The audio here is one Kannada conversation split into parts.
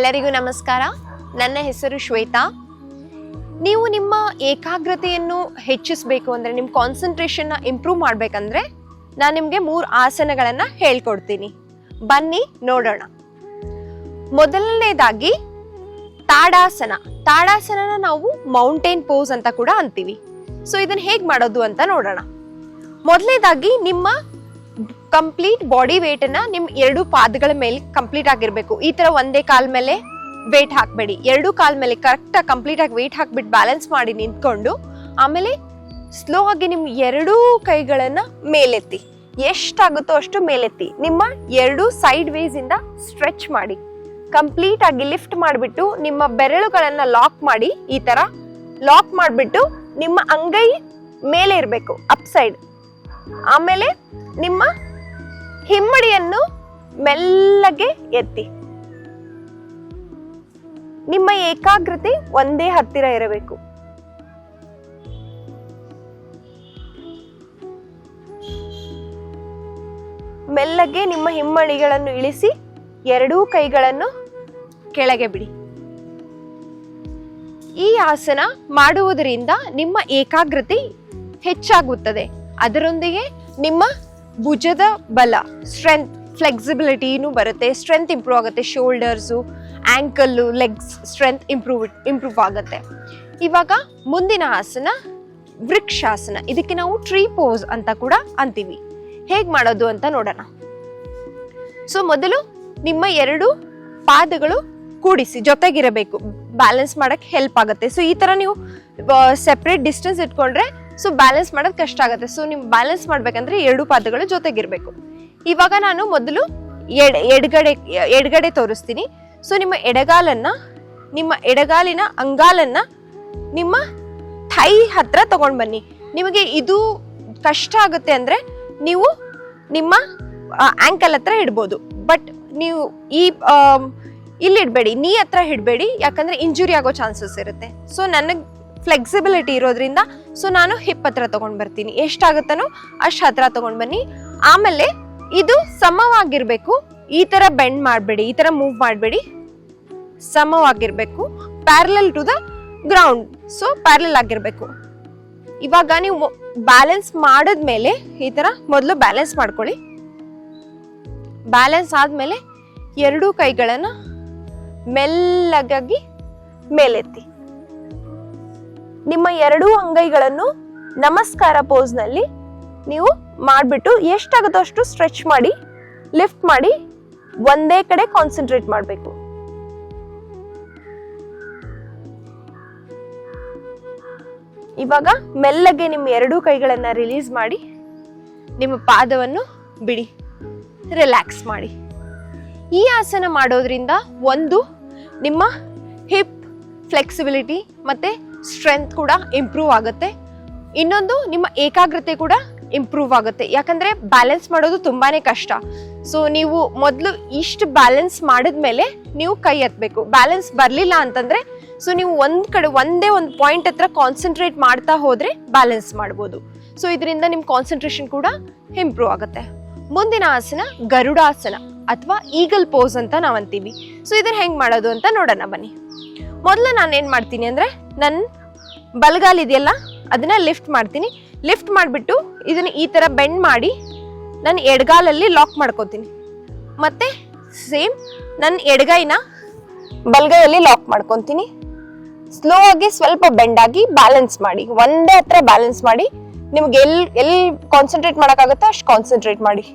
ಎಲ್ಲರಿಗೂ ನಮಸ್ಕಾರ. ನನ್ನ ಹೆಸರು ಶ್ವೇತಾ. ನೀವು ನಿಮ್ಮ ಏಕಾಗ್ರತೆಯನ್ನು ಹೆಚ್ಚಿಸಬೇಕು ಅಂದರೆ, ನಿಮ್ಮ ಕಾನ್ಸಂಟ್ರೇಷನ್ನ ಇಂಪ್ರೂವ್ ಮಾಡಬೇಕಂದ್ರೆ ನಾನು ನಿಮಗೆ 3 ಆಸನಗಳನ್ನು ಹೇಳ್ಕೊಡ್ತೀನಿ. ಬನ್ನಿ ನೋಡೋಣ. ಮೊದಲನೇದಾಗಿ ತಾಡಾಸನ. ತಾಡಾಸನನ ನಾವು ಮೌಂಟೇನ್ ಪೋಸ್ ಅಂತ ಕೂಡ ಅಂತೀವಿ. ಸೊ ಇದನ್ನು ಹೇಗೆ ಮಾಡೋದು ಅಂತ ನೋಡೋಣ. ಮೊದಲನೇದಾಗಿ ನಿಮ್ಮ ಕಂಪ್ಲೀಟ್ ಬಾಡಿ ವೇಟ್ ಅನ್ನ ನಿಮ್ಮ 2 ಪಾದಗಳ ಮೇಲೆ ಕಂಪ್ಲೀಟ್ ಆಗಿರ್ಬೇಕು. ಈ ತರ ಒಂದೇ ಕಾಲ್ ಮೇಲೆ ವೇಟ್ ಹಾಕ್ಬೇಡಿ, 2 ಕಾಲ್ ಮೇಲೆ ಕರೆಕ್ಟ್ ಆಗಿ ಕಂಪ್ಲೀಟ್ ಆಗಿ ವೇಟ್ ಹಾಕ್ಬಿಟ್ಟು ಬ್ಯಾಲೆನ್ಸ್ ಮಾಡಿ ನಿಂತ್ಕೊಂಡು, ಆಮೇಲೆ ಸ್ಲೋ ಆಗಿ ನಿಮ್ಮ 2 ಕೈಗಳನ್ನ ಮೇಲೆತ್ತಿ, ಎಷ್ಟಾಗುತ್ತೋ ಅಷ್ಟು ಮೇಲೆತ್ತಿ. ನಿಮ್ಮ 2 ಸೈಡ್ ವೇಸ್ ಇಂದ ಸ್ಟ್ರೆಚ್ ಮಾಡಿ, ಕಂಪ್ಲೀಟ್ ಆಗಿ ಲಿಫ್ಟ್ ಮಾಡಿಬಿಟ್ಟು ನಿಮ್ಮ ಬೆರಳುಗಳನ್ನ ಲಾಕ್ ಮಾಡಿ. ಈ ತರ ಲಾಕ್ ಮಾಡಿಬಿಟ್ಟು ನಿಮ್ಮ ಅಂಗೈ ಮೇಲೆ ಇರಬೇಕು, ಅಪ್ ಸೈಡ್. ಆಮೇಲೆ ನಿಮ್ಮ ಹಿಮ್ಮಡಿಯನ್ನು ಮೆಲ್ಲಗೆ ಎತ್ತಿ. ನಿಮ್ಮ ಏಕಾಗ್ರತೆ ಒಂದೇ ಹತ್ತಿರ ಇರಬೇಕು. ಮೆಲ್ಲಗೆ ನಿಮ್ಮ ಹಿಮ್ಮಡಿಗಳನ್ನು ಇಳಿಸಿ 2 ಕೈಗಳನ್ನು ಕೆಳಗೆ ಬಿಡಿ. ಈ ಆಸನ ಮಾಡುವುದರಿಂದ ನಿಮ್ಮ ಏಕಾಗ್ರತೆ ಹೆಚ್ಚಾಗುತ್ತದೆ. ಅದರೊಂದಿಗೆ ನಿಮ್ಮ ಭುಜದ ಬಲ, ಸ್ಟ್ರೆಂತ್, ಫ್ಲೆಕ್ಸಿಬಿಲಿಟಿನೂ ಬರುತ್ತೆ. ಸ್ಟ್ರೆಂತ್ ಇಂಪ್ರೂವ್ ಆಗುತ್ತೆ. ಶೋಲ್ಡರ್ಸು, ಆಂಕಲ್ಲು, ಲೆಗ್ಸ್ ಸ್ಟ್ರೆಂತ್ ಇಂಪ್ರೂವ್ ಆಗುತ್ತೆ. ಇವಾಗ ಮುಂದಿನ ಆಸನ ವೃಕ್ಷಾಸನ. ಇದಕ್ಕೆ ನಾವು ಟ್ರೀ ಪೋಸ್ ಅಂತ ಕೂಡ ಅಂತೀವಿ. ಹೇಗೆ ಮಾಡೋದು ಅಂತ ನೋಡೋಣ. ಸೊ ಮೊದಲು ನಿಮ್ಮ 2 ಪಾದಗಳು ಕೂಡಿಸಿ ಜೊತೆಗಿರಬೇಕು, ಬ್ಯಾಲೆನ್ಸ್ ಮಾಡಕ್ಕೆ ಹೆಲ್ಪ್ ಆಗುತ್ತೆ. ಸೊ ಈ ತರ ನೀವು ಸೆಪ್ರೇಟ್ ಡಿಸ್ಟೆನ್ಸ್ ಇಟ್ಕೊಂಡ್ರೆ ಸೊ ಬ್ಯಾಲೆನ್ಸ್ ಮಾಡೋದು ಕಷ್ಟ ಆಗುತ್ತೆ. ಸೊ ನೀವು ಬ್ಯಾಲೆನ್ಸ್ ಮಾಡ್ಬೇಕಂದ್ರೆ 2 ಪಾದಗಳು ಜೊತೆಗಿರ್ಬೇಕು. ಇವಾಗ ನಾನು ಮೊದಲು ಎಡಗಡೆ ತೋರಿಸ್ತೀನಿ. ಸೊ ನಿಮ್ಮ ಎಡಗಾಲಿನ ಅಂಗಾಲನ್ನ ನಿಮ್ಮ ಥೈ ಹತ್ರ ತಗೊಂಡ್ ಬನ್ನಿ. ನಿಮಗೆ ಇದು ಕಷ್ಟ ಆಗುತ್ತೆ ಅಂದ್ರೆ ನೀವು ನಿಮ್ಮ ಆಂಕಲ್ ಹತ್ರ ಇಡ್ಬೋದು. ಬಟ್ ನೀವು ಇಲ್ಲಿ ಇಡಬೇಡಿ, ನೀ ಹತ್ರ ಇಡಬೇಡಿ, ಯಾಕಂದ್ರೆ ಇಂಜುರಿ ಆಗೋ ಚಾನ್ಸಸ್ ಇರುತ್ತೆ. ಸೊ ನನಗೆ ಫ್ಲೆಕ್ಸಿಬಿಲಿಟಿ ಇರೋದ್ರಿಂದ ಸೊ ನಾನು ಹಿಪ್ ಹತ್ರ ತಗೊಂಡ್ ಬರ್ತೀನಿ. ಎಷ್ಟಾಗುತ್ತನೋ ಅಷ್ಟು ಹತ್ರ ತಗೊಂಡ್ ಬನ್ನಿ. ಆಮೇಲೆ ಇದು ಸಮವಾಗಿರ್ಬೇಕು. ಈ ತರ ಬೆಂಡ್ ಮಾಡಬೇಡಿ, ಈ ತರ ಮೂವ್ ಮಾಡಬೇಡಿ, ಸಮವಾಗಿರ್ಬೇಕು. Parallel to the ground. So parallel ಆಗಿರ್ಬೇಕು. ಇವಾಗ ನೀವು ಬ್ಯಾಲೆನ್ಸ್ ಮಾಡಿದ್ಮೇಲೆ ಈ ತರ ಮೊದಲು ಬ್ಯಾಲೆನ್ಸ್ ಮಾಡ್ಕೊಳ್ಳಿ. ಬ್ಯಾಲೆನ್ಸ್ ಆದ್ಮೇಲೆ 2 ಕೈಗಳನ್ನ ಮೆಲ್ಲಗಾಗಿ ಮೇಲೆತ್ತಿ. ನಿಮ್ಮ 2 ಅಂಗೈಗಳನ್ನು ನಮಸ್ಕಾರ ಪೋಸ್ ನಲ್ಲಿ ನೀವು ಮಾಡ್ಬಿಟ್ಟು ಎಷ್ಟಾಗುತ್ತೋ ಅಷ್ಟು ಸ್ಟ್ರೆಚ್ ಮಾಡಿ, ಲಿಫ್ಟ್ ಮಾಡಿ, ಒಂದೇ ಕಡೆ ಕಾನ್ಸಂಟ್ರೇಟ್ ಮಾಡಬೇಕು. ಇವಾಗ ಮೆಲ್ಲಗೆ ನಿಮ್ಮ 2 ಕೈಗಳನ್ನ ರಿಲೀಸ್ ಮಾಡಿ, ನಿಮ್ಮ ಪಾದವನ್ನು ಬಿಡಿ, ರಿಲ್ಯಾಕ್ಸ್ ಮಾಡಿ. ಈ ಆಸನ ಮಾಡೋದ್ರಿಂದ ಒಂದು ನಿಮ್ಮ ಹಿಪ್ ಫ್ಲೆಕ್ಸಿಬಿಲಿಟಿ ಮತ್ತೆ ಸ್ಟ್ರೆಂತ್ ಕೂಡ ಇಂಪ್ರೂವ್ ಆಗುತ್ತೆ. ಇನ್ನೊಂದು ನಿಮ್ಮ ಏಕಾಗ್ರತೆ ಕೂಡ ಇಂಪ್ರೂವ್ ಆಗುತ್ತೆ. ಯಾಕಂದ್ರೆ ಬ್ಯಾಲೆನ್ಸ್ ಮಾಡೋದು ತುಂಬಾನೇ ಕಷ್ಟ. ಸೊ ನೀವು ಮೊದಲು ಇಷ್ಟು ಬ್ಯಾಲೆನ್ಸ್ ಮಾಡಿದ್ಮೇಲೆ ನೀವು ಕೈ ಎತ್ತಬೇಕು. ಬ್ಯಾಲೆನ್ಸ್ ಬರಲಿಲ್ಲ ಅಂತಂದ್ರೆ ಸೊ ನೀವು ಒಂದೇ ಒಂದು ಪಾಯಿಂಟ್ ಹತ್ರ ಕಾನ್ಸಂಟ್ರೇಟ್ ಮಾಡ್ತಾ ಹೋದ್ರೆ ಬ್ಯಾಲೆನ್ಸ್ ಮಾಡ್ಬೋದು. ಸೊ ಇದರಿಂದ ನಿಮ್ಮ ಕಾನ್ಸಂಟ್ರೇಷನ್ ಕೂಡ ಇಂಪ್ರೂವ್ ಆಗುತ್ತೆ. ಮುಂದಿನ ಆಸನ ಗರುಡಾಸನ ಅಥವಾ ಈಗಲ್ ಪೋಸ್ ಅಂತ ನಾವು ಅಂತೀವಿ. ಸೊ ಇದನ್ನ ಹೆಂಗ್ ಮಾಡೋದು ಅಂತ ನೋಡೋಣ ಬನ್ನಿ. ಮೊದಲು ನಾನು ಏನ್ ಮಾಡ್ತೀನಿ ಅಂದ್ರೆ, ನನ್ನ ಬಲಗಾಲ್ ಇದೆಯಲ್ಲ ಅದನ್ನ ಲಿಫ್ಟ್ ಮಾಡ್ತೀನಿ. ಲಿಫ್ಟ್ ಮಾಡಿಬಿಟ್ಟು ಇದನ್ನ ಈ ತರ ಬೆಂಡ್ ಮಾಡಿ ನನ್ನ ಎಡಗಾಲಲ್ಲಿ ಲಾಕ್ ಮಾಡ್ಕೋತೀನಿ. ಮತ್ತೆ ಸೇಮ್ ನನ್ನ ಎಡಗೈನ ಬಲಗೈಯಲ್ಲಿ ಲಾಕ್ ಮಾಡ್ಕೊತೀನಿ. ಸ್ಲೋ ಆಗಿ ಸ್ವಲ್ಪ ಬೆಂಡ್ ಆಗಿ ಬ್ಯಾಲೆನ್ಸ್ ಮಾಡಿ, ಒಂದೇ ಹತ್ರ ಬ್ಯಾಲೆನ್ಸ್ ಮಾಡಿ. ನಿಮ್ಗೆ ಎಲ್ಲಿ ಕಾನ್ಸಂಟ್ರೇಟ್ ಮಾಡೋಕ್ಕಾಗುತ್ತೋ ಅಷ್ಟು ಕಾನ್ಸಂಟ್ರೇಟ್ ಮಾಡಿ.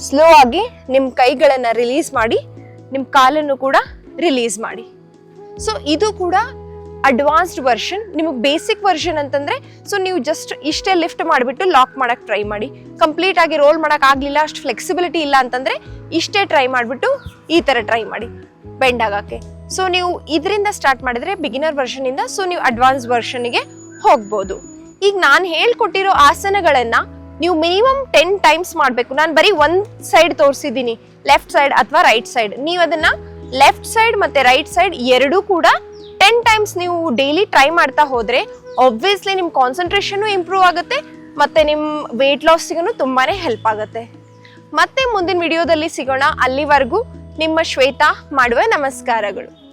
ಸ್ಲೋ ಆಗಿ ನಿಮ್ಮ ಕೈಗಳನ್ನ ರಿಲೀಸ್ ಮಾಡಿ, ನಿಮ್ಮ ಕಾಲನ್ನು ಕೂಡ ರಿಲೀಸ್ ಮಾಡಿ. ಸೊ ಇದು ಕೂಡ ಅಡ್ವಾನ್ಸ್ಡ್ ವರ್ಷನ್. ನಿಮಗೆ ಬೇಸಿಕ್ ವರ್ಷನ್ ಅಂತಂದ್ರೆ ಸೊ ನೀವು ಜಸ್ಟ್ ಇಷ್ಟೇ ಲಿಫ್ಟ್ ಮಾಡಿಬಿಟ್ಟು ಲಾಕ್ ಮಾಡಕ್ ಟ್ರೈ ಮಾಡಿ. ಕಂಪ್ಲೀಟ್ ಆಗಿ ರೋಲ್ ಮಾಡಕ್ ಆಗ್ಲಿಲ್ಲ, ಅಷ್ಟು ಫ್ಲೆಕ್ಸಿಬಿಲಿಟಿ ಇಲ್ಲ ಅಂತಂದ್ರೆ ಇಷ್ಟೇ ಟ್ರೈ ಮಾಡಿಬಿಟ್ಟು ಈ ತರ ಟ್ರೈ ಮಾಡಿ ಬೆಂಡ್ ಆಗಕ್ಕೆ. ಸೊ ನೀವು ಇದರಿಂದ ಸ್ಟಾರ್ಟ್ ಮಾಡಿದ್ರೆ ಬಿಗಿನರ್ ವರ್ಷನ್ ಇಂದ ಸೊ ನೀವು ಅಡ್ವಾನ್ಸ್ ವರ್ಷನ್ಗೆ ಹೋಗ್ಬೋದು. ಈಗ ನಾನು ಹೇಳ್ಕೊಟ್ಟಿರೋ ಆಸನಗಳನ್ನ ನೀವು ಮಿನಿಮಮ್ 10 ಟೈಮ್ಸ್ ಮಾಡಬೇಕು. ನಾನು ಬರೀ ಒಂದ್ ಸೈಡ್ ತೋರಿಸಿದ್ದೀನಿ, ಲೆಫ್ಟ್ ಸೈಡ್ ಅಥವಾ ರೈಟ್ ಸೈಡ್. ನೀವು ಅದನ್ನ ಲೆಫ್ಟ್ ಸೈಡ್ ಮತ್ತೆ ರೈಟ್ ಸೈಡ್ 2 ಕೂಡ 10 ಟೈಮ್ಸ್ ನೀವು ಡೈಲಿ ಟ್ರೈ ಮಾಡ್ತಾ ಹೋದ್ರೆ ಆಬ್ವಿಯಸ್ಲಿ ನಿಮ್ ಕಾನ್ಸಂಟ್ರೇಷನ್ ಇಂಪ್ರೂವ್ ಆಗುತ್ತೆ ಮತ್ತೆ ನಿಮ್ ವೇಟ್ ಲಾಸ್ಗೂ ತುಂಬಾನೇ ಹೆಲ್ಪ್ ಆಗುತ್ತೆ. ಮತ್ತೆ ಮುಂದಿನ ವಿಡಿಯೋದಲ್ಲಿ ಸಿಗೋಣ. ಅಲ್ಲಿವರೆಗೂ ನಿಮ್ಮ ಶ್ವೇತಾ ಮಾಡುವ ನಮಸ್ಕಾರಗಳು.